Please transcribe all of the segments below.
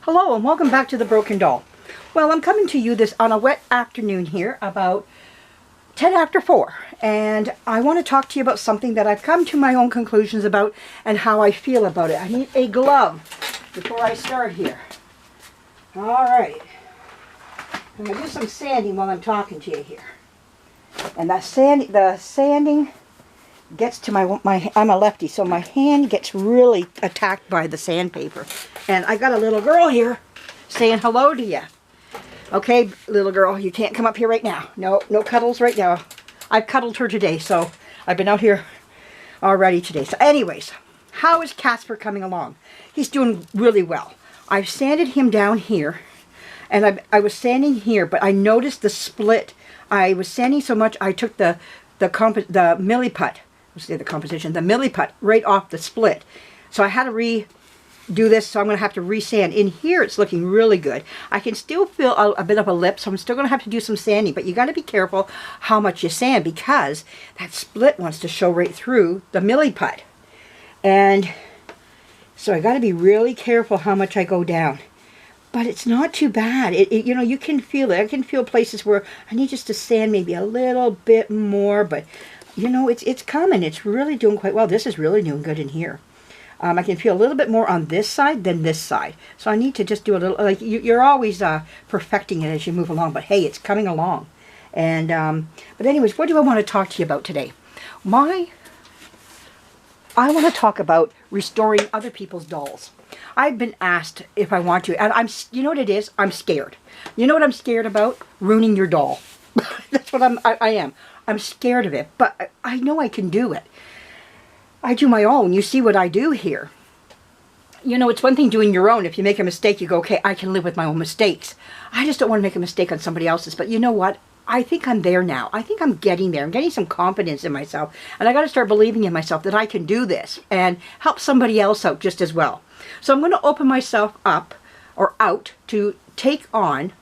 Hello and welcome back to The Broken Doll. Well, I'm coming to you this on a wet afternoon here about 10 after 4, and I want to talk to you about something that I've come to my own conclusions about and how I feel about it. I need a glove before I start here. Alright, I'm going to do some sanding while I'm talking to you here. And the sanding gets to my I'm a lefty, so my hand gets really attacked by the sandpaper. And I got a little girl here saying hello to you. Okay, little girl, you can't come up here right now. No cuddles right now. I've cuddled her today, so I've been out here already today. So anyways, how is Casper coming along? He's doing really well. I've sanded him down here, and I was sanding here, but I noticed the split. I was sanding so much, I took the milliput, the milliput right off the split. So I had to redo this, so I'm going to have to resand. In here, it's looking really good. I can still feel a bit of a lip, so I'm still going to have to do some sanding, but you got to be careful how much you sand, because that split wants to show right through the milliput. And so I got to be really careful how much I go down. But it's not too bad. You know, you can feel it. I can feel places where I need just to sand maybe a little bit more, but you know, it's coming. It's really doing quite well. This is really doing good in here. I can feel a little bit more on this side than this side. So I need to just do a little, like, you're always perfecting it as you move along, but hey, it's coming along. And, but anyways, what do I want to talk to you about today? I want to talk about restoring other people's dolls. I've been asked if I want to, and you know what it is? I'm scared. You know what I'm scared about? Ruining your doll. That's what I am. I'm scared of it, but I know I can do it. I do my own. You see what I do here. You know, it's one thing doing your own. If you make a mistake, you go, okay, I can live with my own mistakes. I just don't want to make a mistake on somebody else's. But you know what? I think I'm there now. I think I'm getting there. I'm getting some confidence in myself. And I got to start believing in myself that I can do this and help somebody else out just as well. So I'm going to open myself up or out to take on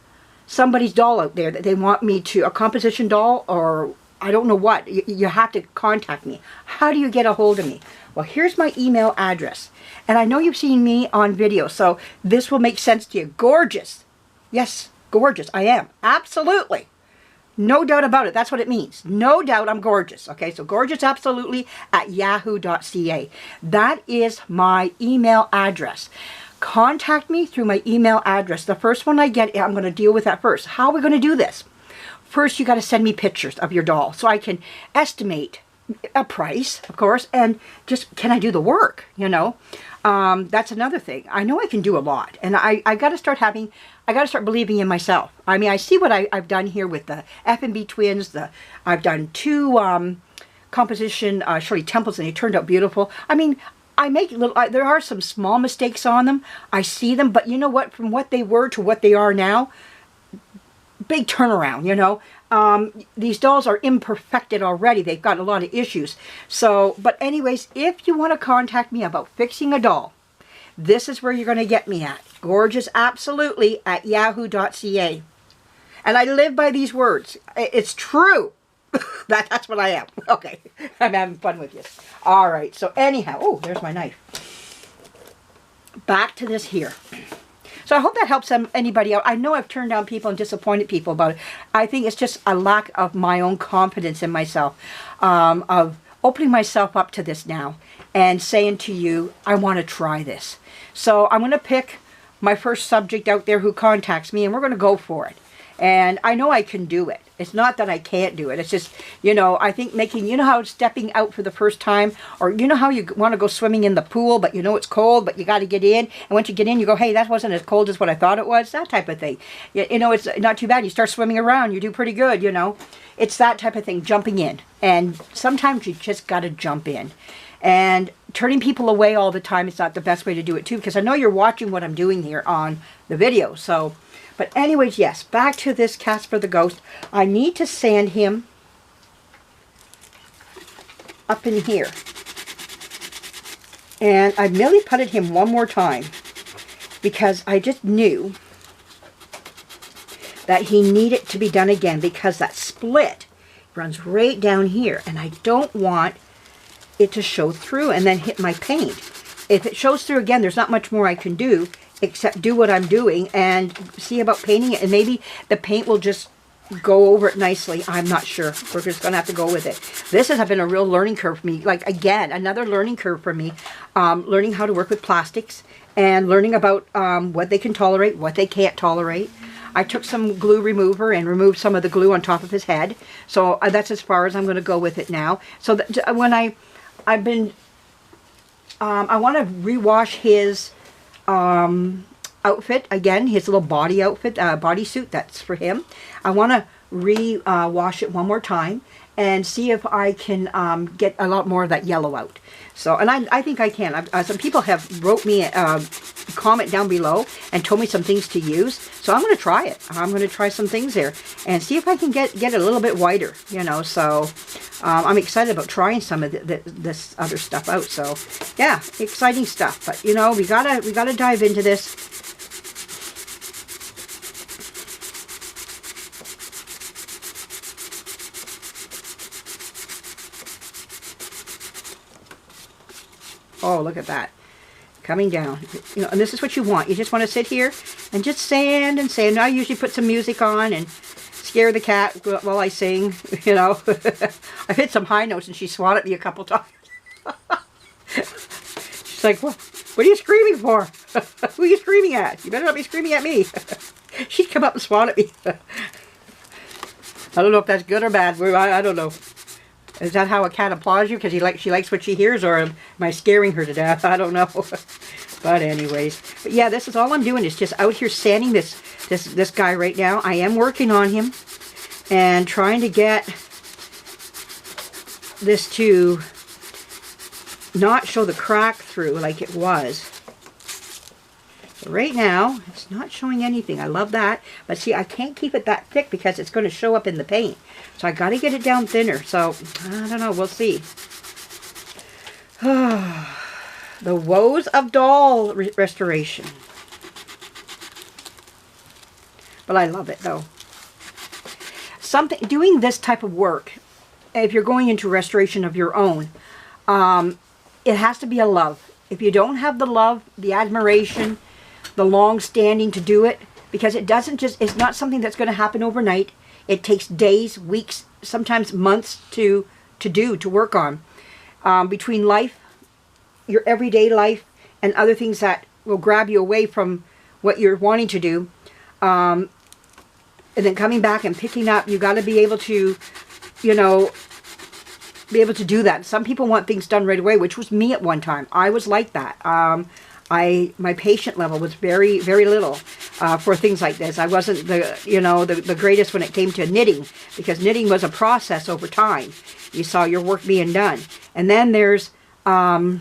somebody's doll out there that they want me to, a composition doll, or I don't know what. You have to contact me. How do you get a hold of me? Well, here's my email address. And I know you've seen me on video, so this will make sense to you. Gorgeous. Yes, gorgeous. I am. Absolutely. No doubt about it. That's what it means. No doubt I'm gorgeous. Okay, so gorgeous absolutely at yahoo.ca. That is my email address. Contact me through my email address. The first one I get, I'm going to deal with that first. How are we going to do this? First, you got to send me pictures of your doll so I can estimate a price, of course, and just, can I do the work, you know? That's another thing. I know I can do a lot, and I got to start believing in myself. I mean, I see what I've done here with the F&B twins. I've done 2 composition Shirley Temples, and they turned out beautiful. I mean, I make little, there are some small mistakes on them. I see them, but you know what? From what they were to what they are now, big turnaround, you know. These dolls are imperfected already. They've got a lot of issues. So, but anyways, if you want to contact me about fixing a doll, this is where you're going to get me at. Gorgeous absolutely at yahoo.ca. And I live by these words. It's true. That's what I am. Okay. I'm having fun with you. All right. So anyhow, oh, there's my knife. Back to this here. So I hope that helps anybody out. I know I've turned down people and disappointed people about it. I think it's just a lack of my own confidence in myself, of opening myself up to this now and saying to you, I want to try this. So I'm going to pick my first subject out there who contacts me, and we're going to go for it. And I know I can do it. It's not that I can't do it. It's just, you know, I think you know how stepping out for the first time, or you know how you want to go swimming in the pool, but you know it's cold, but you got to get in. And once you get in, you go, hey, that wasn't as cold as what I thought it was. That type of thing. You know, it's not too bad. You start swimming around. You do pretty good, you know. It's that type of thing, jumping in. And sometimes you just got to jump in. And turning people away all the time is not the best way to do it, too, because I know you're watching what I'm doing here on the video. So, but anyways, yes, back to this Casper the Ghost. I need to sand him up in here. And I milliputted him one more time because I just knew that he needed to be done again, because that split runs right down here, and I don't want it to show through and then hit my paint. If it shows through again, there's not much more I can do. except do what I'm doing and see about painting it. And maybe the paint will just go over it nicely. I'm not sure. We're just going to have to go with it. This has been a real learning curve for me. Like, again, another learning curve for me. Learning how to work with plastics and learning about what they can tolerate, what they can't tolerate. I took some glue remover and removed some of the glue on top of his head. So that's as far as I'm going to go with it now. So that when I want to rewash his outfit again, his little body outfit, bodysuit, that's for him. I want to wash it one more time and see if I can get a lot more of that yellow out. So, and I think I can. Some people have wrote me a comment down below and told me some things to use. So I'm going to try it. I'm going to try some things there and see if I can get it a little bit whiter, you know. So I'm excited about trying some of this other stuff out. So yeah, exciting stuff. But you know, we gotta dive into this. Oh, look at that. Coming down. You know, and this is what you want. You just want to sit here and just sand and sand. I usually put some music on and scare the cat while I sing, you know. I've hit some high notes and she swatted me a couple times. She's like, what are you screaming for? Who are you screaming at? You better not be screaming at me. She'd come up and swat at me. I don't know if that's good or bad. I don't know. Is that how a cat applauds you? Because she likes what she hears, or am I scaring her to death? I don't know. But anyways, but yeah, this is all I'm doing is just out here sanding this guy right now. I am working on him and trying to get this to not show the crack through like it was. So right now, it's not showing anything. I love that. But see, I can't keep it that thick because it's going to show up in the paint. So I got to get it down thinner. So, I don't know. We'll see. The woes of doll restoration. But I love it, though. Doing this type of work, if you're going into restoration of your own, it has to be a love. If you don't have the love, the admiration, the long standing to do it, because it's not something that's going to happen overnight. It takes days, weeks, sometimes months to work on. Between life, your everyday life, and other things that will grab you away from what you're wanting to do, and then coming back and picking up, you got to be able to, you know, be able to do that. Some people want things done right away, which was me at one time. I was like that. My patient level was very, very little for things like this. I wasn't the greatest when it came to knitting, because knitting was a process over time. You saw your work being done, and then there's doll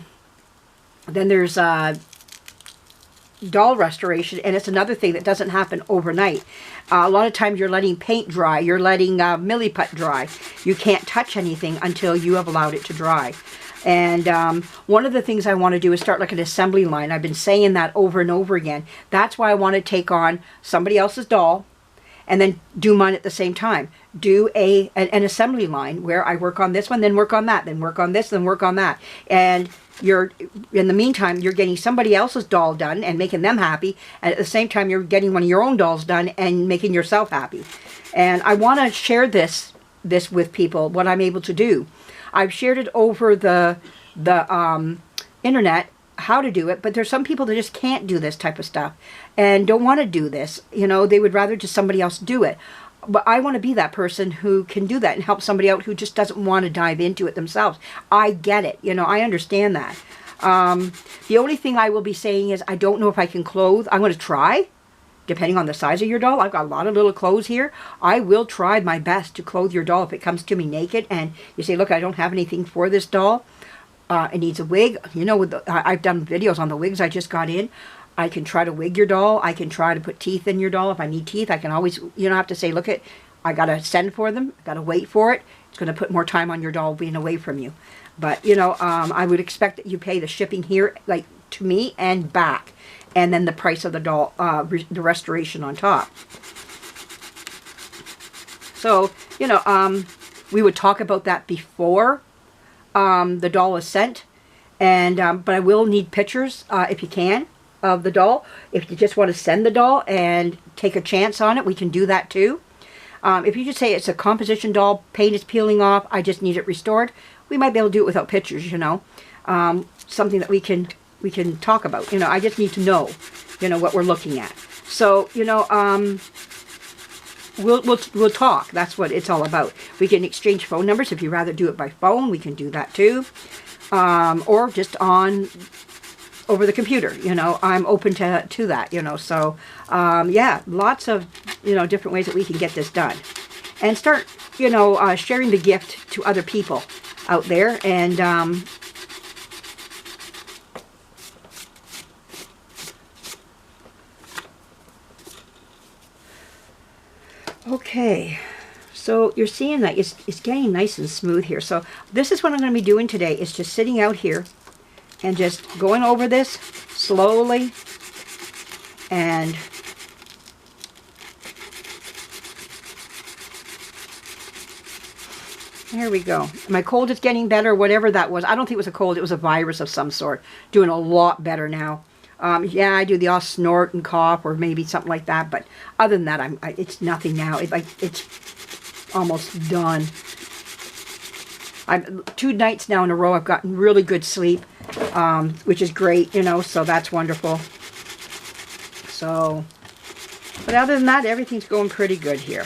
restoration, and it's another thing that doesn't happen overnight. A lot of times you're letting paint dry, you're letting milliput dry. You can't touch anything until you have allowed it to dry. And one of the things I want to do is start like an assembly line. I've been saying that over and over again. That's why I want to take on somebody else's doll and then do mine at the same time. Do an assembly line where I work on this one, then work on that, then work on this, then work on that. And in the meantime, you're getting somebody else's doll done and making them happy. And at the same time, you're getting one of your own dolls done and making yourself happy. And I want to share this with people, what I'm able to do. I've shared it over the internet, how to do it, but there's some people that just can't do this type of stuff and don't want to do this. You know, they would rather just somebody else do it. But I want to be that person who can do that and help somebody out who just doesn't want to dive into it themselves. I get it. You know, I understand that. The only thing I will be saying is I don't know if I can clothe. I'm going to try. Depending on the size of your doll, I've got a lot of little clothes here. I will try my best to clothe your doll if it comes to me naked and you say, look, I don't have anything for this doll. It needs a wig. You know, I've done videos on the wigs I just got in. I can try to wig your doll. I can try to put teeth in your doll. If I need teeth, I can always, you don't have to say, look, I got to send for them. I got to wait for it. It's going to put more time on your doll being away from you. But, you know, I would expect that you pay the shipping here, like, to me and back. And then the price of the doll, the restoration on top. So, you know, we would talk about that before the doll is sent. And but I will need pictures if you can. of the doll. If you just want to send the doll and take a chance on it, we can do that too. If you just say it's a composition doll, paint is peeling off, I just need it restored, we might be able to do it without pictures, you know. Something that we can talk about. You know, I just need to know, you know, what we're looking at. So, you know, we'll talk. That's what it's all about. We can exchange phone numbers. If you'd rather do it by phone, we can do that too. Or just over the computer, you know. I'm open to that, you know. So, yeah, lots of, you know, different ways that we can get this done. And start, you know, sharing the gift to other people out there. And, okay, so you're seeing that it's getting nice and smooth here. So this is what I'm going to be doing today, is just sitting out here and just going over this slowly. And there we go. My cold is getting better, whatever that was. I don't think it was a cold, it was a virus of some sort. Doing a lot better now. Yeah, I do the all snort and cough, or maybe something like that. But other than that, it's nothing now. It's almost done. 2 nights now in a row, I've gotten really good sleep, which is great, you know. So that's wonderful. So, but other than that, everything's going pretty good here.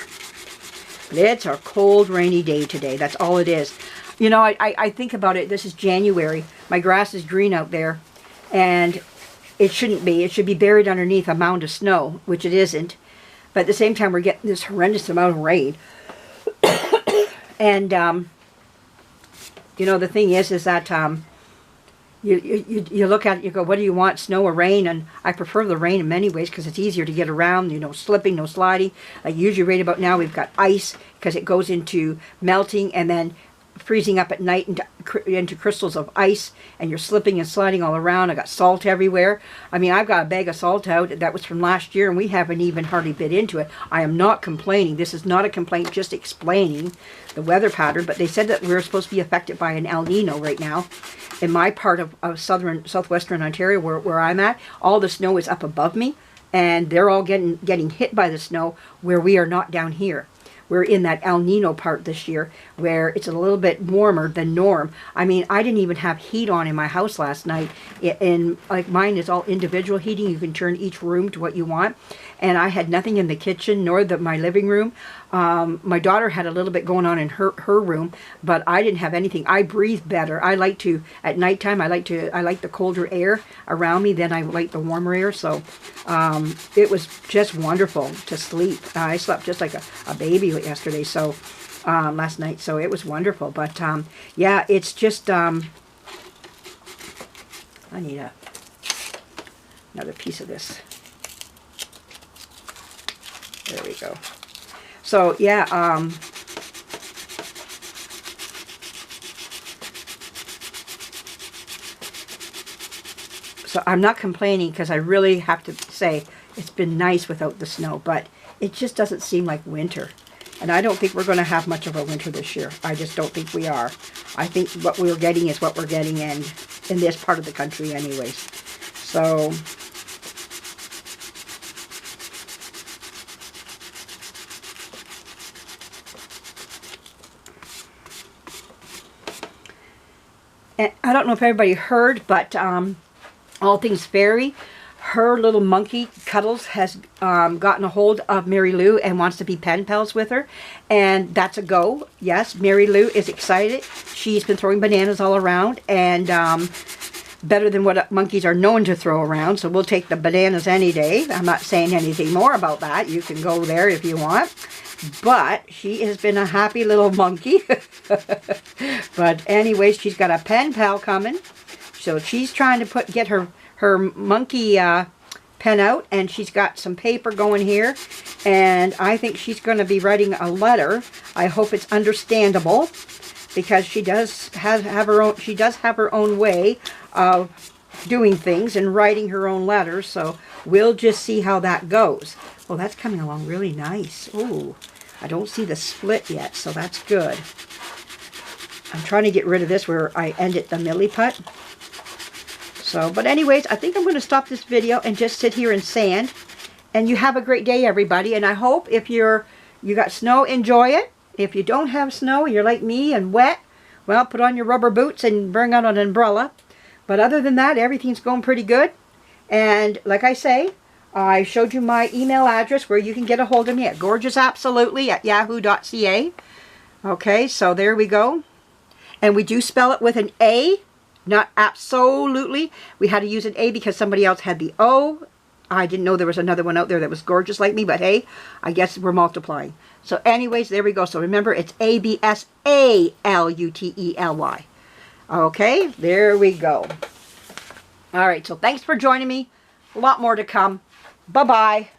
But it's a cold, rainy day today. That's all it is. You know, I think about it. This is January. My grass is green out there, and it shouldn't be. It should be buried underneath a mound of snow, which it isn't. But at the same time, we're getting this horrendous amount of rain. And, you know, the thing is that you look at it, you go, what do you want, snow or rain? And I prefer the rain in many ways because it's easier to get around, you know, slipping, no sliding. Like usually right about now, we've got ice because it goes into melting and then freezing up at night into crystals of ice, and you're slipping and sliding all around. I got salt everywhere. I mean, I've got a bag of salt out that was from last year, and we haven't even hardly bit into it. I am not complaining. This is not a complaint, just explaining the weather pattern. But they said that we're supposed to be affected by an El Nino right now. In my part of southwestern Ontario, where I'm at, all the snow is up above me, and they're all getting hit by the snow, where we are not down here. We're in that El Nino part this year where it's a little bit warmer than norm. I mean, I didn't even have heat on in my house last night. And like mine is all individual heating. You can turn each room to what you want. And I had nothing in the kitchen nor my living room. My daughter had a little bit going on in her room, but I didn't have anything. I breathe better. I like to, at nighttime, I like the colder air around me than I like the warmer air. So it was just wonderful to sleep. I slept just like a baby yesterday, so last night. So it was wonderful. But yeah, it's just I need another piece of this. There we go. So yeah, so I'm not complaining because I really have to say it's been nice without the snow, but it just doesn't seem like winter. And I don't think we're going to have much of a winter this year. I just don't think we are. I think what we're getting is what we're getting in this part of the country anyways. So and I don't know if everybody heard, but All Things Fairy, her little monkey, Cuddles, has gotten a hold of Mary Lou and wants to be pen pals with her. And that's a go. Yes, Mary Lou is excited. She's been throwing bananas all around, and better than what monkeys are known to throw around. So we'll take the bananas any day. I'm not saying anything more about that. You can go there if you want. But she has been a happy little monkey. But anyways, she's got a pen pal coming. So she's trying to get her monkey pen out, and she's got some paper going here, and I think she's going to be writing a letter. I hope it's understandable, because she does have her own way of doing things and writing her own letters. So we'll just see how that goes. Well, that's coming along really nice. Ooh, I don't see the split yet, so that's good. I'm trying to get rid of this where I ended the milliput. So, but anyways, I think I'm going to stop this video and just sit here in sand. And you have a great day, everybody. And I hope if you got snow, enjoy it. If you don't have snow, you're like me and wet, well, put on your rubber boots and bring out an umbrella. But other than that, everything's going pretty good. And like I say, I showed you my email address where you can get a hold of me at gorgeousabsolutely@yahoo.ca. Okay, so there we go. And we do spell it with an A, not absolutely. We had to use an A because somebody else had the O. I didn't know there was another one out there that was gorgeous like me, but hey, I guess we're multiplying. So anyways, there we go. So remember, it's ABSALUTELY. Okay, there we go. All right, so thanks for joining me. A lot more to come. Bye-bye.